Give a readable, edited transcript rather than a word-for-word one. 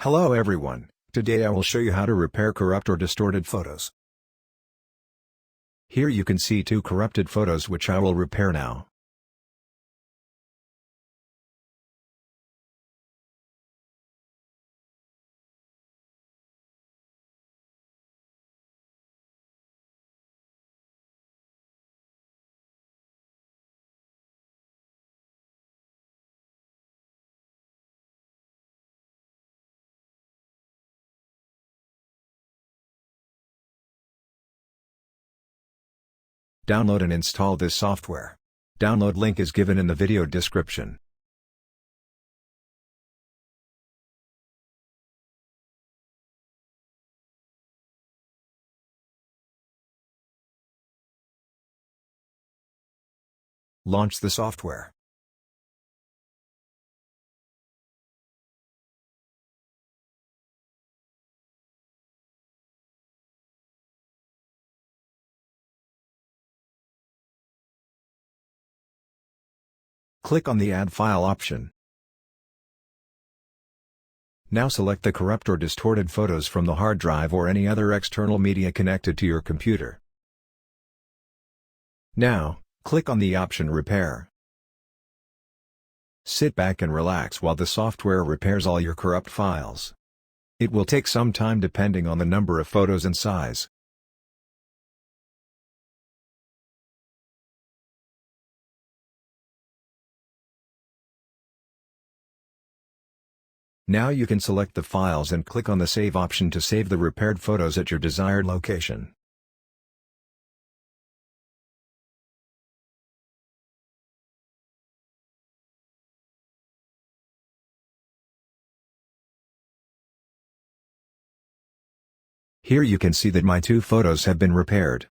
Hello everyone, today I will show you how to repair corrupt or distorted photos. Here you can see two corrupted photos which I will repair now. Download and install this software. Download link is given in the video description. Launch the software. Click on the Add File option. Now select the corrupt or distorted photos from the hard drive or any other external media connected to your computer. Now, click on the option Repair. Sit back and relax while the software repairs all your corrupt files. It will take some time depending on the number of photos and size. Now you can select the files and click on the Save option to save the repaired photos at your desired location. Here you can see that my two photos have been repaired.